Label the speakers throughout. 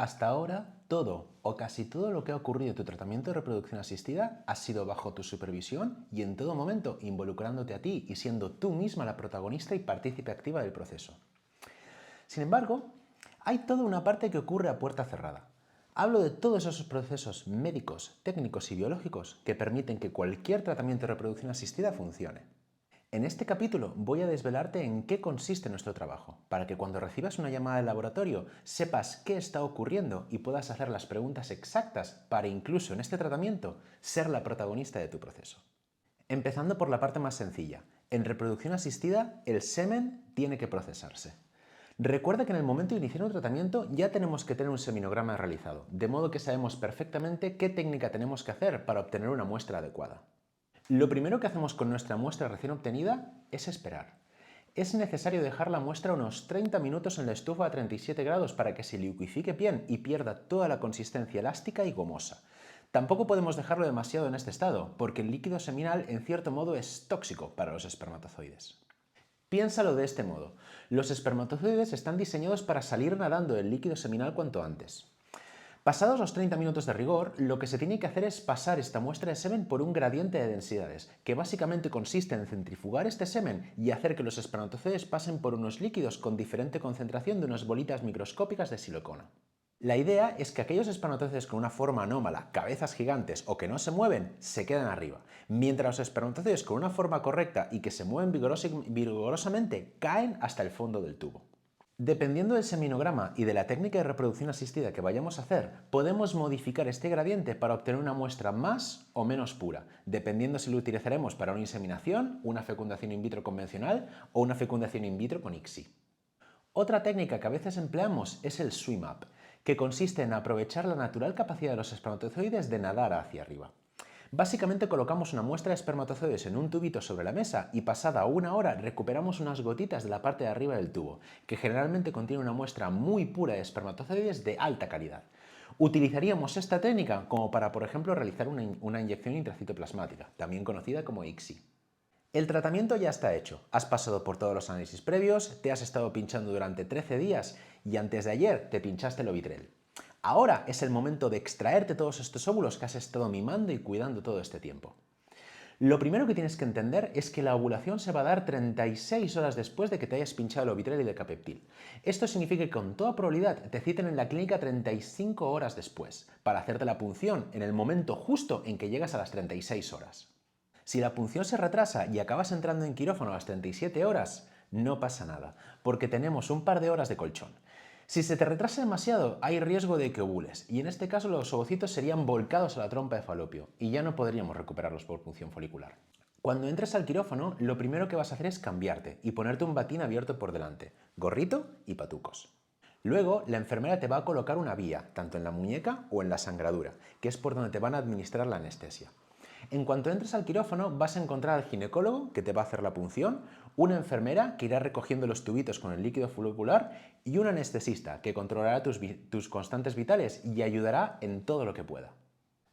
Speaker 1: Hasta ahora, todo o casi todo lo que ha ocurrido en tu tratamiento de reproducción asistida ha sido bajo tu supervisión y en todo momento involucrándote a ti y siendo tú misma la protagonista y partícipe activa del proceso. Sin embargo, hay toda una parte que ocurre a puerta cerrada. Hablo de todos esos procesos médicos, técnicos y biológicos que permiten que cualquier tratamiento de reproducción asistida funcione. En este capítulo voy a desvelarte en qué consiste nuestro trabajo, para que cuando recibas una llamada del laboratorio sepas qué está ocurriendo y puedas hacer las preguntas exactas para incluso en este tratamiento ser la protagonista de tu proceso. Empezando por la parte más sencilla. En reproducción asistida, el semen tiene que procesarse. Recuerda que en el momento de iniciar un tratamiento ya tenemos que tener un seminograma realizado, de modo que sabemos perfectamente qué técnica tenemos que hacer para obtener una muestra adecuada. Lo primero que hacemos con nuestra muestra recién obtenida es esperar. Es necesario dejar la muestra unos 30 minutos en la estufa a 37 grados para que se liquifique bien y pierda toda la consistencia elástica y gomosa. Tampoco podemos dejarlo demasiado en este estado, porque el líquido seminal en cierto modo es tóxico para los espermatozoides. Piénsalo de este modo. Los espermatozoides están diseñados para salir nadando del líquido seminal cuanto antes. Pasados los 30 minutos de rigor, lo que se tiene que hacer es pasar esta muestra de semen por un gradiente de densidades, que básicamente consiste en centrifugar este semen y hacer que los espermatozoides pasen por unos líquidos con diferente concentración de unas bolitas microscópicas de silicona. La idea es que aquellos espermatozoides con una forma anómala, cabezas gigantes o que no se mueven, se quedan arriba, mientras los espermatozoides con una forma correcta y que se mueven vigorosamente caen hasta el fondo del tubo. Dependiendo del seminograma y de la técnica de reproducción asistida que vayamos a hacer, podemos modificar este gradiente para obtener una muestra más o menos pura, dependiendo si lo utilizaremos para una inseminación, una fecundación in vitro convencional o una fecundación in vitro con ICSI. Otra técnica que a veces empleamos es el swim up, que consiste en aprovechar la natural capacidad de los espermatozoides de nadar hacia arriba. Básicamente colocamos una muestra de espermatozoides en un tubito sobre la mesa y pasada una hora recuperamos unas gotitas de la parte de arriba del tubo, que generalmente contiene una muestra muy pura de espermatozoides de alta calidad. Utilizaríamos esta técnica como para, por ejemplo, realizar una inyección intracitoplasmática, también conocida como ICSI. El tratamiento ya está hecho, has pasado por todos los análisis previos, te has estado pinchando durante 13 días y antes de ayer te pinchaste el Ovitrel. Ahora es el momento de extraerte todos estos óvulos que has estado mimando y cuidando todo este tiempo. Lo primero que tienes que entender es que la ovulación se va a dar 36 horas después de que te hayas pinchado el Ovitrel y el Decapeptyl. Esto significa que con toda probabilidad te citen en la clínica 35 horas después, para hacerte la punción en el momento justo en que llegas a las 36 horas. Si la punción se retrasa y acabas entrando en quirófano a las 37 horas, no pasa nada, porque tenemos un par de horas de colchón. Si se te retrasa demasiado, hay riesgo de que ovules, y en este caso los ovocitos serían volcados a la trompa de falopio, y ya no podríamos recuperarlos por punción folicular. Cuando entres al quirófano, lo primero que vas a hacer es cambiarte y ponerte un batín abierto por delante, gorrito y patucos. Luego, la enfermera te va a colocar una vía, tanto en la muñeca o en la sangradura, que es por donde te van a administrar la anestesia. En cuanto entres al quirófano, vas a encontrar al ginecólogo, que te va a hacer la punción, una enfermera, que irá recogiendo los tubitos con el líquido folicular, y un anestesista, que controlará tus constantes vitales y ayudará en todo lo que pueda.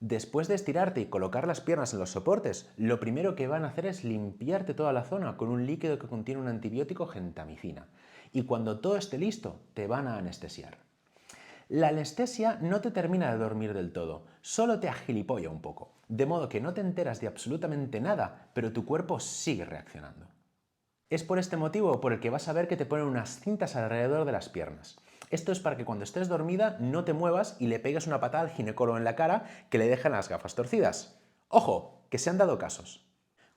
Speaker 1: Después de estirarte y colocar las piernas en los soportes, lo primero que van a hacer es limpiarte toda la zona con un líquido que contiene un antibiótico gentamicina. Y cuando todo esté listo, te van a anestesiar. La anestesia no te termina de dormir del todo, solo te agilipolla un poco, de modo que no te enteras de absolutamente nada, pero tu cuerpo sigue reaccionando. Es por este motivo por el que vas a ver que te ponen unas cintas alrededor de las piernas. Esto es para que cuando estés dormida no te muevas y le pegues una patada al ginecólogo en la cara que le dejan las gafas torcidas. ¡Ojo! Que se han dado casos.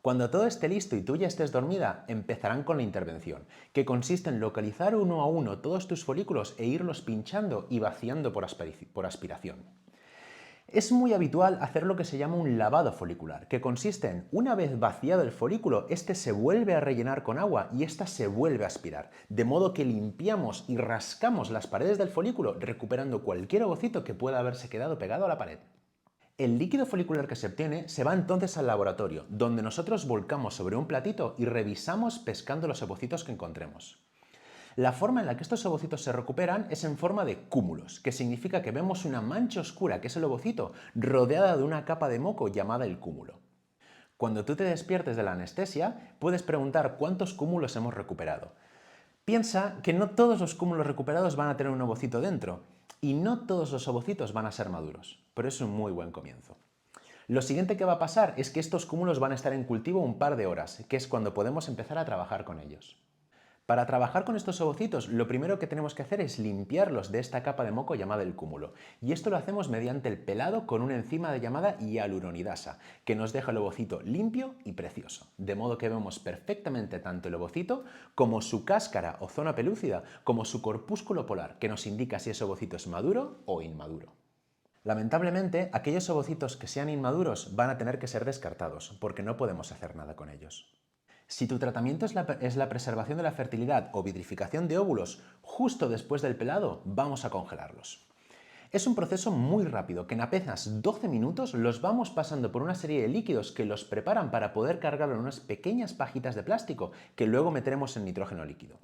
Speaker 1: Cuando todo esté listo y tú ya estés dormida, empezarán con la intervención, que consiste en localizar uno a uno todos tus folículos e irlos pinchando y vaciando por aspiración. Es muy habitual hacer lo que se llama un lavado folicular, que consiste en, una vez vaciado el folículo, este se vuelve a rellenar con agua y ésta se vuelve a aspirar, de modo que limpiamos y rascamos las paredes del folículo, recuperando cualquier ovocito que pueda haberse quedado pegado a la pared. El líquido folicular que se obtiene se va entonces al laboratorio, donde nosotros volcamos sobre un platito y revisamos pescando los ovocitos que encontremos. La forma en la que estos ovocitos se recuperan es en forma de cúmulos, que significa que vemos una mancha oscura, que es el ovocito, rodeada de una capa de moco llamada el cúmulo. Cuando tú te despiertes de la anestesia, puedes preguntar cuántos cúmulos hemos recuperado. Piensa que no todos los cúmulos recuperados van a tener un ovocito dentro. Y no todos los ovocitos van a ser maduros, pero es un muy buen comienzo. Lo siguiente que va a pasar es que estos cúmulos van a estar en cultivo un par de horas, que es cuando podemos empezar a trabajar con ellos. Para trabajar con estos ovocitos, lo primero que tenemos que hacer es limpiarlos de esta capa de moco llamada el cúmulo. Y esto lo hacemos mediante el pelado con una enzima llamada hialuronidasa, que nos deja el ovocito limpio y precioso. De modo que vemos perfectamente tanto el ovocito como su cáscara o zona pelúcida, como su corpúsculo polar, que nos indica si ese ovocito es maduro o inmaduro. Lamentablemente, aquellos ovocitos que sean inmaduros van a tener que ser descartados, porque no podemos hacer nada con ellos. Si tu tratamiento es la preservación de la fertilidad o vitrificación de óvulos justo después del pelado, vamos a congelarlos. Es un proceso muy rápido que en apenas 12 minutos los vamos pasando por una serie de líquidos que los preparan para poder cargarlo en unas pequeñas pajitas de plástico que luego meteremos en nitrógeno líquido.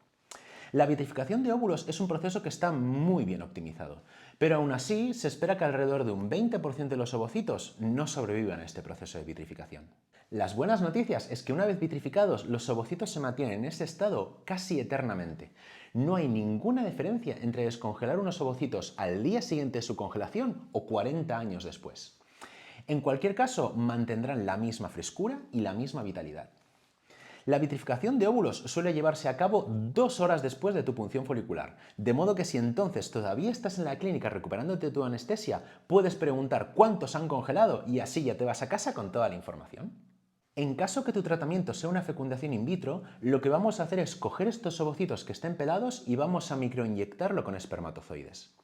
Speaker 1: La vitrificación de óvulos es un proceso que está muy bien optimizado, pero aún así se espera que alrededor de un 20% de los ovocitos no sobrevivan a este proceso de vitrificación. Las buenas noticias es que una vez vitrificados, los ovocitos se mantienen en ese estado casi eternamente. No hay ninguna diferencia entre descongelar unos ovocitos al día siguiente de su congelación o 40 años después. En cualquier caso, mantendrán la misma frescura y la misma vitalidad. La vitrificación de óvulos suele llevarse a cabo 2 horas después de tu punción folicular, de modo que si entonces todavía estás en la clínica recuperándote tu anestesia, puedes preguntar cuántos han congelado y así ya te vas a casa con toda la información. En caso que tu tratamiento sea una fecundación in vitro, lo que vamos a hacer es coger estos ovocitos que estén pelados y vamos a microinyectarlo con espermatozoides.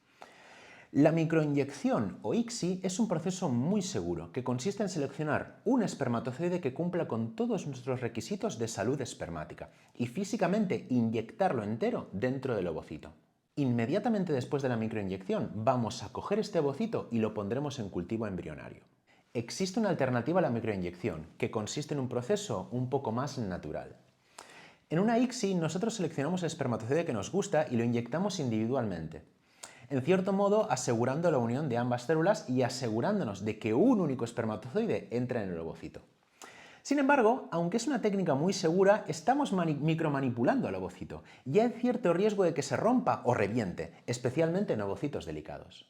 Speaker 1: La microinyección o ICSI es un proceso muy seguro que consiste en seleccionar un espermatozoide que cumpla con todos nuestros requisitos de salud espermática y físicamente inyectarlo entero dentro del ovocito. Inmediatamente después de la microinyección vamos a coger este ovocito y lo pondremos en cultivo embrionario. Existe una alternativa a la microinyección que consiste en un proceso un poco más natural. En una ICSI nosotros seleccionamos el espermatozoide que nos gusta y lo inyectamos individualmente, en cierto modo asegurando la unión de ambas células y asegurándonos de que un único espermatozoide entra en el ovocito. Sin embargo, aunque es una técnica muy segura, estamos micromanipulando al ovocito y hay cierto riesgo de que se rompa o reviente, especialmente en ovocitos delicados.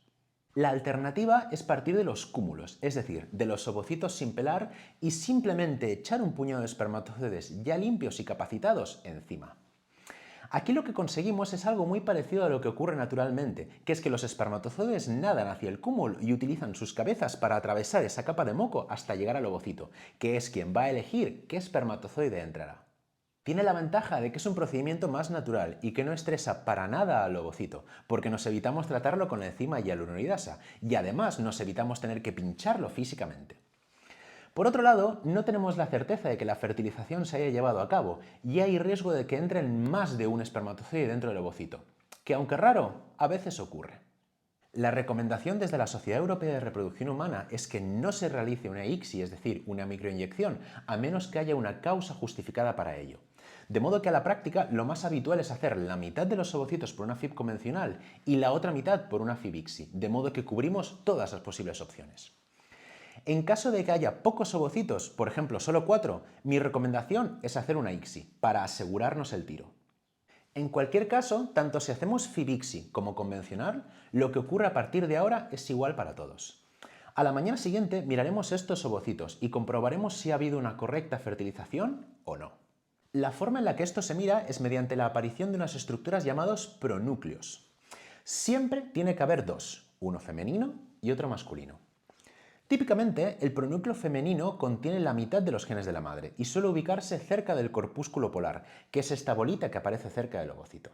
Speaker 1: La alternativa es partir de los cúmulos, es decir, de los ovocitos sin pelar y simplemente echar un puñado de espermatozoides ya limpios y capacitados encima. Aquí lo que conseguimos es algo muy parecido a lo que ocurre naturalmente, que es que los espermatozoides nadan hacia el cúmulo y utilizan sus cabezas para atravesar esa capa de moco hasta llegar al ovocito, que es quien va a elegir qué espermatozoide entrará. Tiene la ventaja de que es un procedimiento más natural y que no estresa para nada al ovocito, porque nos evitamos tratarlo con la enzima hialuronidasa y además nos evitamos tener que pincharlo físicamente. Por otro lado, no tenemos la certeza de que la fertilización se haya llevado a cabo y hay riesgo de que entren más de un espermatozoide dentro del ovocito, que aunque raro, a veces ocurre. La recomendación desde la Sociedad Europea de Reproducción Humana es que no se realice una ICSI, es decir, una microinyección, a menos que haya una causa justificada para ello. De modo que a la práctica lo más habitual es hacer la mitad de los ovocitos por una FIV convencional y la otra mitad por una FIV ICSI, de modo que cubrimos todas las posibles opciones. En caso de que haya pocos ovocitos, por ejemplo solo 4, mi recomendación es hacer una ICSI, para asegurarnos el tiro. En cualquier caso, tanto si hacemos FIV-ICSI como convencional, lo que ocurre a partir de ahora es igual para todos. A la mañana siguiente miraremos estos ovocitos y comprobaremos si ha habido una correcta fertilización o no. La forma en la que esto se mira es mediante la aparición de unas estructuras llamados pronúcleos. Siempre tiene que haber dos, uno femenino y otro masculino. Típicamente, el pronúcleo femenino contiene la mitad de los genes de la madre y suele ubicarse cerca del corpúsculo polar, que es esta bolita que aparece cerca del ovocito.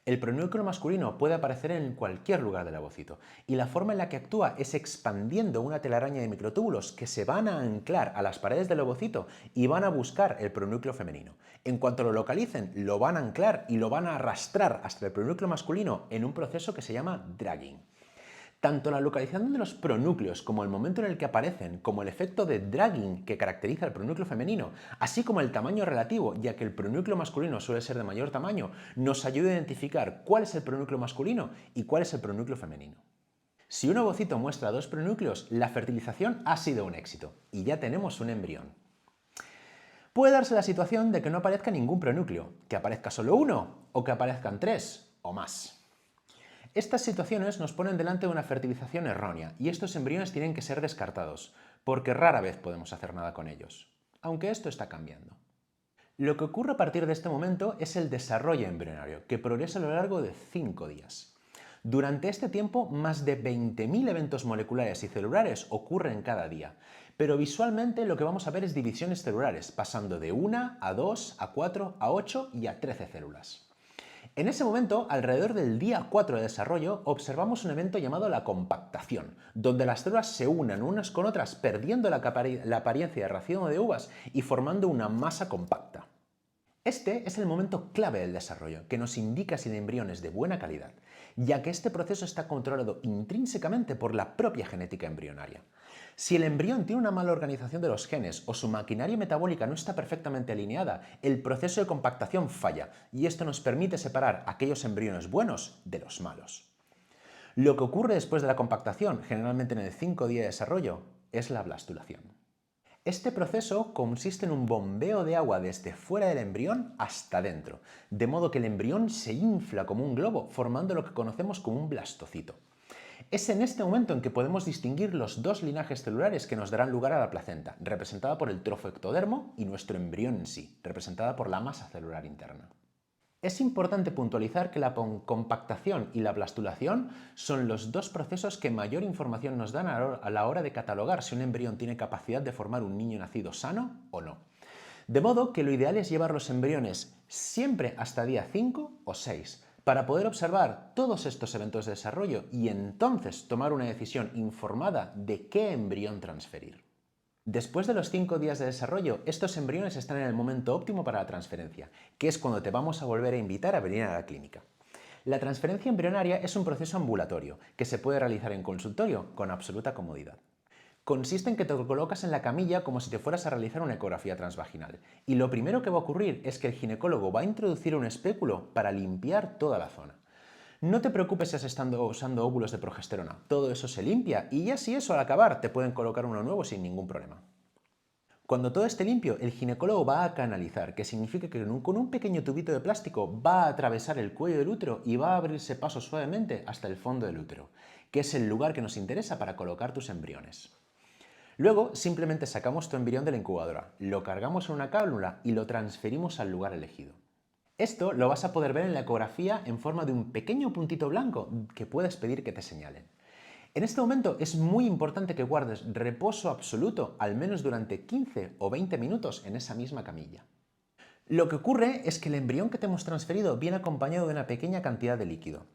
Speaker 1: El pronúcleo masculino puede aparecer en cualquier lugar del ovocito y la forma en la que actúa es expandiendo una telaraña de microtúbulos que se van a anclar a las paredes del ovocito y van a buscar el pronúcleo femenino. En cuanto lo localicen, lo van a anclar y lo van a arrastrar hasta el pronúcleo masculino en un proceso que se llama dragging. Tanto la localización de los pronúcleos como el momento en el que aparecen, como el efecto de dragging que caracteriza al pronúcleo femenino, así como el tamaño relativo, ya que el pronúcleo masculino suele ser de mayor tamaño, nos ayuda a identificar cuál es el pronúcleo masculino y cuál es el pronúcleo femenino. Si un ovocito muestra dos pronúcleos, la fertilización ha sido un éxito y ya tenemos un embrión. Puede darse la situación de que no aparezca ningún pronúcleo, que aparezca solo uno o que aparezcan 3 o más. Estas situaciones nos ponen delante de una fertilización errónea y estos embriones tienen que ser descartados, porque rara vez podemos hacer nada con ellos, aunque esto está cambiando. Lo que ocurre a partir de este momento es el desarrollo embrionario, que progresa a lo largo de 5 días. Durante este tiempo, más de 20.000 eventos moleculares y celulares ocurren cada día, pero visualmente lo que vamos a ver es divisiones celulares, pasando de 1 a 2, a 4, a 8 y a 13 células. En ese momento, alrededor del día 4 de desarrollo, observamos un evento llamado la compactación, donde las células se unen unas con otras perdiendo la apariencia de racimo de uvas y formando una masa compacta. Este es el momento clave del desarrollo, que nos indica si el embrión es de buena calidad, ya que este proceso está controlado intrínsecamente por la propia genética embrionaria. Si el embrión tiene una mala organización de los genes o su maquinaria metabólica no está perfectamente alineada, el proceso de compactación falla y esto nos permite separar aquellos embriones buenos de los malos. Lo que ocurre después de la compactación, generalmente en el 5 día de desarrollo, es la blastulación. Este proceso consiste en un bombeo de agua desde fuera del embrión hasta dentro, de modo que el embrión se infla como un globo, formando lo que conocemos como un blastocito. Es en este momento en que podemos distinguir los dos linajes celulares que nos darán lugar a la placenta, representada por el trofoectodermo, y nuestro embrión en sí, representada por la masa celular interna. Es importante puntualizar que la compactación y la blastulación son los dos procesos que mayor información nos dan a la hora de catalogar si un embrión tiene capacidad de formar un niño nacido sano o no. De modo que lo ideal es llevar los embriones siempre hasta día 5 o 6, para poder observar todos estos eventos de desarrollo y entonces tomar una decisión informada de qué embrión transferir. Después de los 5 días de desarrollo, estos embriones están en el momento óptimo para la transferencia, que es cuando te vamos a volver a invitar a venir a la clínica. La transferencia embrionaria es un proceso ambulatorio, que se puede realizar en consultorio con absoluta comodidad. Consiste en que te colocas en la camilla como si te fueras a realizar una ecografía transvaginal, y lo primero que va a ocurrir es que el ginecólogo va a introducir un espéculo para limpiar toda la zona. No te preocupes si estás usando óvulos de progesterona, todo eso se limpia y ya si eso al acabar te pueden colocar uno nuevo sin ningún problema. Cuando todo esté limpio, el ginecólogo va a canalizar, que significa que con un pequeño tubito de plástico va a atravesar el cuello del útero y va a abrirse paso suavemente hasta el fondo del útero, que es el lugar que nos interesa para colocar tus embriones. Luego simplemente sacamos tu embrión de la incubadora, lo cargamos en una cánula y lo transferimos al lugar elegido. Esto lo vas a poder ver en la ecografía en forma de un pequeño puntito blanco que puedes pedir que te señalen. En este momento es muy importante que guardes reposo absoluto al menos durante 15 o 20 minutos en esa misma camilla. Lo que ocurre es que el embrión que te hemos transferido viene acompañado de una pequeña cantidad de líquido.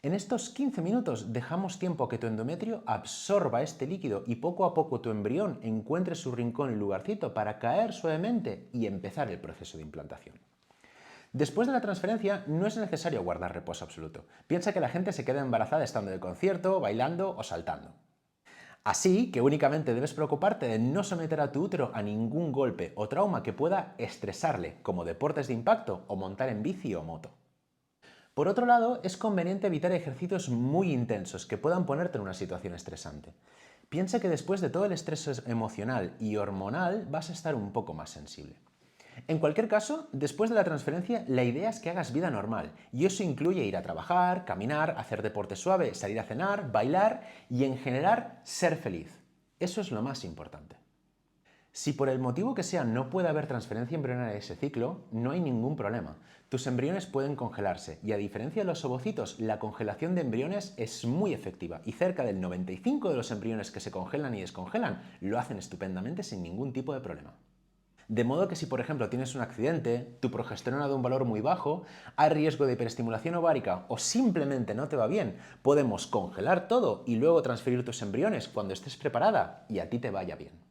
Speaker 1: En estos 15 minutos dejamos tiempo a que tu endometrio absorba este líquido y poco a poco tu embrión encuentre su rincón y lugarcito para caer suavemente y empezar el proceso de implantación. Después de la transferencia no es necesario guardar reposo absoluto. Piensa que la gente se queda embarazada estando de concierto, bailando o saltando. Así que únicamente debes preocuparte de no someter a tu útero a ningún golpe o trauma que pueda estresarle, como deportes de impacto o montar en bici o moto. Por otro lado, es conveniente evitar ejercicios muy intensos que puedan ponerte en una situación estresante. Piensa que después de todo el estrés emocional y hormonal vas a estar un poco más sensible. En cualquier caso, después de la transferencia, la idea es que hagas vida normal, y eso incluye ir a trabajar, caminar, hacer deporte suave, salir a cenar, bailar y en general ser feliz. Eso es lo más importante. Si por el motivo que sea no puede haber transferencia embrionaria de ese ciclo, no hay ningún problema. Tus embriones pueden congelarse y a diferencia de los ovocitos, la congelación de embriones es muy efectiva y cerca del 95% de los embriones que se congelan y descongelan lo hacen estupendamente sin ningún tipo de problema. De modo que si por ejemplo tienes un accidente, tu progesterona de un valor muy bajo, hay riesgo de hiperestimulación ovárica o simplemente no te va bien, podemos congelar todo y luego transferir tus embriones cuando estés preparada y a ti te vaya bien.